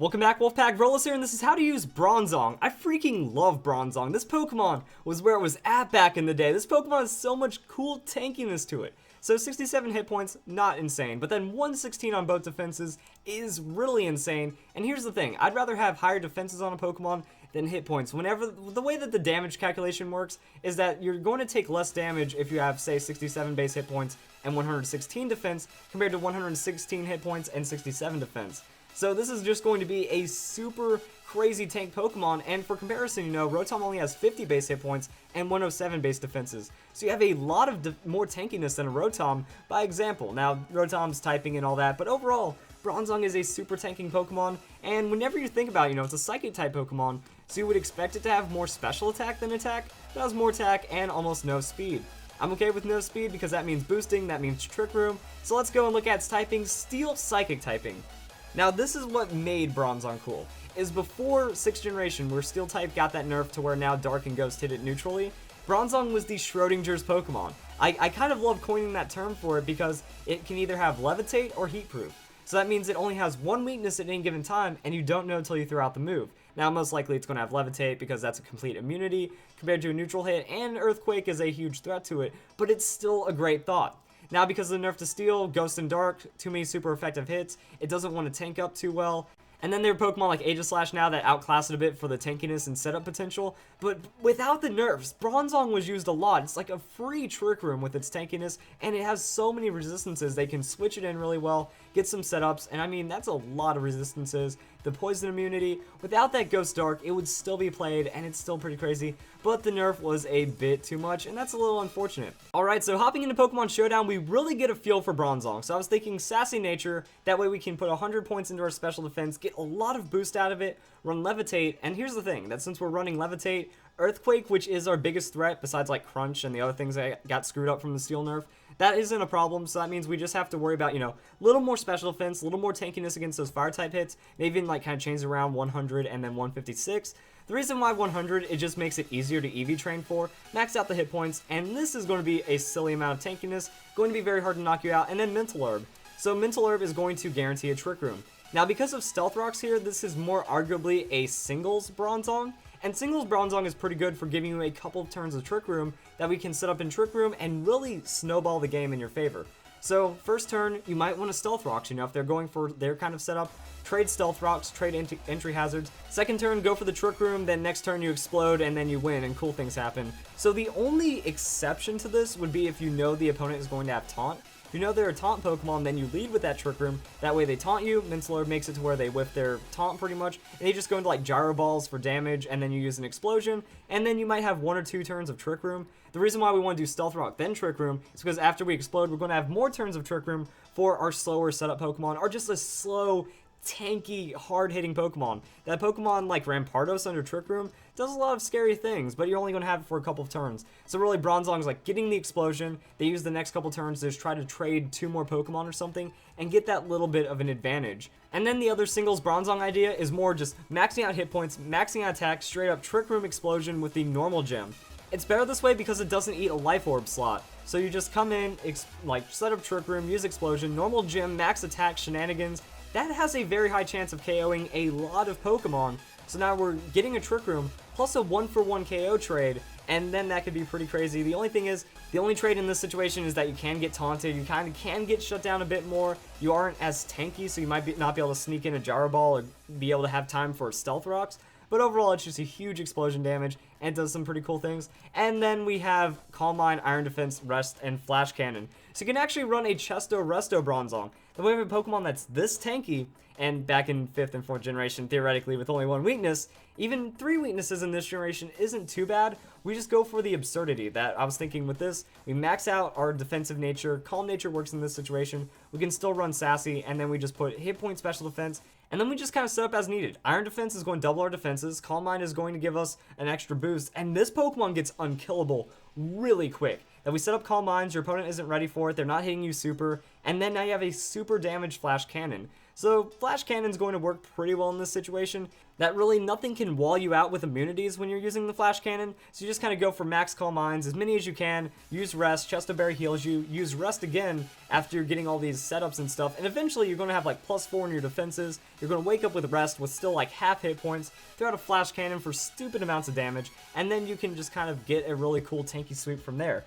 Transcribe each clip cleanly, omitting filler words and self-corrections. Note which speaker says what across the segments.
Speaker 1: Welcome back, Wolfpack. Rollus here, and this is how to use Bronzong. I freaking love Bronzong. This Pokemon was where it was at back in the day. This Pokemon has so much cool tankiness to it. So 67 hit points, not insane, but then 116 on both defenses is really insane. And here's the thing, I'd rather have higher defenses on a Pokemon than hit points. Whenever, the way that the damage calculation works is that you're going to take less damage if you have, say, 67 base hit points and 116 defense compared to 116 hit points and 67 defense. So this is just going to be a super crazy tank Pokemon, and for comparison, you know, Rotom only has 50 base hit points and 107 base defenses. So you have a lot of more tankiness than a Rotom by example. Now, Rotom's typing and all that, but overall, Bronzong is a super tanking Pokemon, and whenever you think about it, you know, it's a Psychic type Pokemon, so you would expect it to have more special attack than attack, but it has more attack and almost no speed. I'm okay with no speed because that means boosting, that means Trick Room, so let's go and look at its typing. Steel Psychic typing. Now this is what made Bronzong cool, is before 6th generation where Steel type got that nerf to where now Dark and Ghost hit it neutrally, Bronzong was the Schrodinger's Pokemon. I kind of love coining that term for it because it can either have Levitate or Heat Proof. So that means it only has one weakness at any given time and you don't know until you throw out the move. Now most likely it's going to have Levitate because that's a complete immunity compared to a neutral hit, and Earthquake is a huge threat to it, but it's still a great thought. Now, because of the nerf to Steel, Ghost and Dark, too many super effective hits, it doesn't want to tank up too well. And then there are Pokemon like Aegislash now that outclass it a bit for the tankiness and setup potential. But without the nerfs, Bronzong was used a lot. It's like a free Trick Room with its tankiness, and it has so many resistances. They can switch it in really well, get some setups, and I mean, that's a lot of resistances. The poison immunity, without that Ghost Dark, it would still be played, and it's still pretty crazy, but the nerf was a bit too much, and that's a little unfortunate. Alright, so hopping into Pokemon Showdown, we really get a feel for Bronzong. So I was thinking Sassy Nature, that way we can put 100 points into our special defense, get a lot of boost out of it, run Levitate, and here's the thing, that since we're running Levitate, Earthquake, which is our biggest threat besides like Crunch and the other things that got screwed up from the Steel nerf, that isn't a problem, so that means we just have to worry about, you know, a little more special defense, a little more tankiness against those fire type hits, maybe even like kind of change around 100 and then 156. The reason why 100, it just makes it easier to EV train for, max out the hit points, and this is going to be a silly amount of tankiness, going to be very hard to knock you out, and then Mental Herb. So Mental Herb is going to guarantee a Trick Room. Now because of Stealth Rocks here, this is more arguably a singles Bronzong, and singles Bronzong is pretty good for giving you a couple of turns of Trick Room that we can set up in Trick Room and really snowball the game in your favor. So first turn, you might want to Stealth Rocks, you know, if they're going for their kind of setup, trade Stealth Rocks, trade entry hazards. Second turn, go for the Trick Room, then next turn you explode and then you win and cool things happen. So the only exception to this would be if you know the opponent is going to have Taunt. If you know they're a taunt Pokemon, then you lead with that Trick Room. That way they taunt you, Mental Herb makes it to where they whiff their taunt pretty much, and they just go into like Gyro Balls for damage, and then you use an Explosion, and then you might have 1 or 2 turns of Trick Room. The reason why we want to do Stealth Rock then Trick Room is because after we explode, we're going to have more turns of Trick Room for our slower setup Pokemon, or just a slow, tanky, hard-hitting Pokemon. That Pokemon like Rampardos under Trick Room does a lot of scary things, but you're only going to have it for a couple of turns. So really, Bronzong's like getting the explosion, they use the next couple turns to just try to trade 2 more Pokemon or something, and get that little bit of an advantage. And then the other singles Bronzong idea is more just maxing out hit points, maxing out attack, straight up Trick Room Explosion with the normal gem. It's better this way because it doesn't eat a Life Orb slot. So you just come in, like set up Trick Room, use Explosion, normal gem, max attack, shenanigans. That has a very high chance of KOing a lot of Pokemon. So now we're getting a Trick Room, plus a 1-for-1 KO trade, and then that could be pretty crazy. The only thing is, the only trade in this situation is that you can get taunted, you kind of can get shut down a bit more, you aren't as tanky, so you might not be able to sneak in a Gyro Ball or be able to have time for Stealth Rocks. But overall, it's just a huge explosion damage, and it does some pretty cool things. And then we have Calm Mind, Iron Defense, Rest, and Flash Cannon. So you can actually run a Chesto Resto Bronzong. Then we have a Pokemon that's this tanky, and back in 5th and 4th generation, theoretically, with only 1 weakness, even 3 weaknesses in this generation isn't too bad. We just go for the absurdity that I was thinking with this. We max out our defensive nature, Calm Nature works in this situation, we can still run Sassy, and then we just put Hit Point Special Defense, and then we just kind of set up as needed. Iron Defense is going to double our defenses, Calm Mind is going to give us an extra boost, and this Pokemon gets unkillable really quick. That we set up Calm Minds, your opponent isn't ready for it, they're not hitting you super, and then now you have a super damaged Flash Cannon. So Flash Cannon's going to work pretty well in this situation. That really nothing can wall you out with immunities when you're using the Flash Cannon, so you just kind of go for max Calm Minds, as many as you can, use Rest, Chesto Berry heals you, use Rest again after you're getting all these setups and stuff, and eventually you're going to have like +4 in your defenses, you're going to wake up with Rest with still like half hit points, throw out a Flash Cannon for stupid amounts of damage, and then you can just kind of get a really cool tanky sweep from there.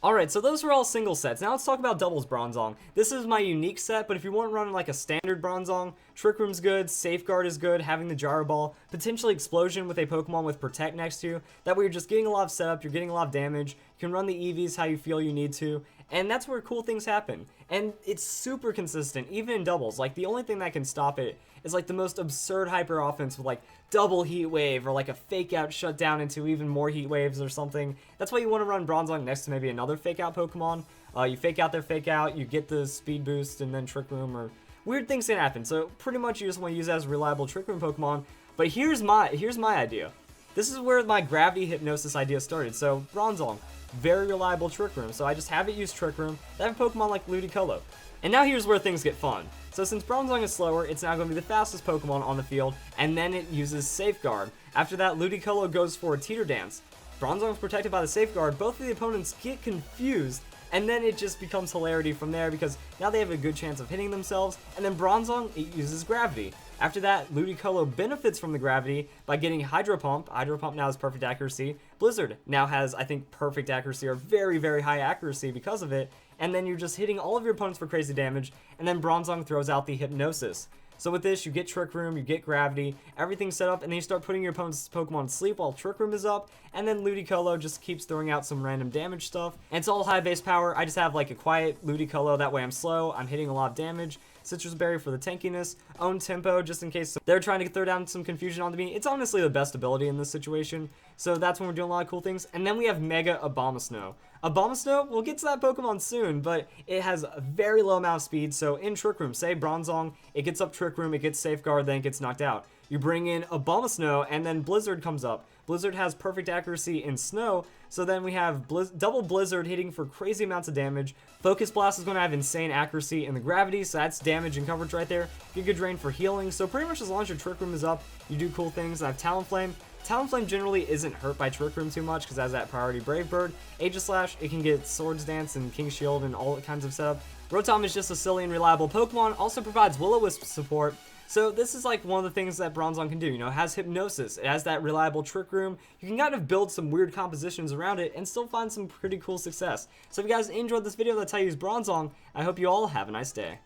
Speaker 1: Alright, so those were all single sets. Now let's talk about doubles Bronzong. This is my unique set, but if you want to run like a standard Bronzong, Trick Room's good, Safeguard is good, having the Gyro Ball, potentially Explosion with a Pokemon with Protect next to you. That way you're just getting a lot of setup, you're getting a lot of damage, you can run the EVs how you feel you need to, and that's where cool things happen. And it's super consistent, even in doubles. Like, the only thing that can stop it is like the most absurd hyper offense with like double Heat Wave or like a fake out shutdown into even more Heat Waves or something. That's why you want to run Bronzong next to maybe another fake out Pokemon. You fake out their fake out, you get the speed boost, and then Trick Room, or weird things can happen. So pretty much you just want to use it as a reliable Trick Room Pokemon. But here's my idea. This is where my Gravity Hypnosis idea started. So Bronzong, very reliable Trick Room. So I just have it use Trick Room. I have a Pokemon like Ludicolo. And now here's where things get fun. So since Bronzong is slower, it's now going to be the fastest Pokemon on the field, and then it uses Safeguard. After that, Ludicolo goes for a Teeter Dance. Bronzong's protected by the Safeguard, both of the opponents get confused, and then it just becomes hilarity from there because now they have a good chance of hitting themselves, and then Bronzong, it uses Gravity. After that, Ludicolo benefits from the Gravity by getting Hydro Pump. Hydro Pump now has perfect accuracy. Blizzard now has, I think, perfect accuracy or very, very high accuracy because of it. And then you're just hitting all of your opponents for crazy damage, and then Bronzong throws out the Hypnosis. So with this, you get Trick Room, you get Gravity, everything's set up, and then you start putting your opponent's Pokemon to sleep while Trick Room is up, and then Ludicolo just keeps throwing out some random damage stuff. And it's all high base power. I just have like a quiet Ludicolo, that way I'm slow, I'm hitting a lot of damage. Citrus Berry for the tankiness, Own Tempo just in case they're trying to throw down some confusion onto me. It's honestly the best ability in this situation, so that's when we're doing a lot of cool things. And then we have Mega Abomasnow. Abomasnow, we'll get to that Pokemon soon, but it has a very low amount of speed, so in Trick Room, say Bronzong, it gets up Trick Room, it gets Safeguard, then it gets knocked out. You bring in Abomasnow, and then Blizzard comes up. Blizzard has perfect accuracy in Snow, so then we have double Blizzard hitting for crazy amounts of damage. Focus Blast is going to have insane accuracy in the Gravity, so that's damage and coverage right there. Giga Drain for healing, so pretty much as long as your Trick Room is up, you do cool things. I have Talonflame. Talonflame generally isn't hurt by Trick Room too much because it has that priority Brave Bird. Aegislash, it can get Swords Dance and King Shield and all kinds of setup. Rotom is just a silly and reliable Pokemon, also provides Will-O-Wisp support. So this is like one of the things that Bronzong can do, you know, it has Hypnosis, it has that reliable Trick Room, you can kind of build some weird compositions around it and still find some pretty cool success. So if you guys enjoyed this video, that's how you use Bronzong. I hope you all have a nice day.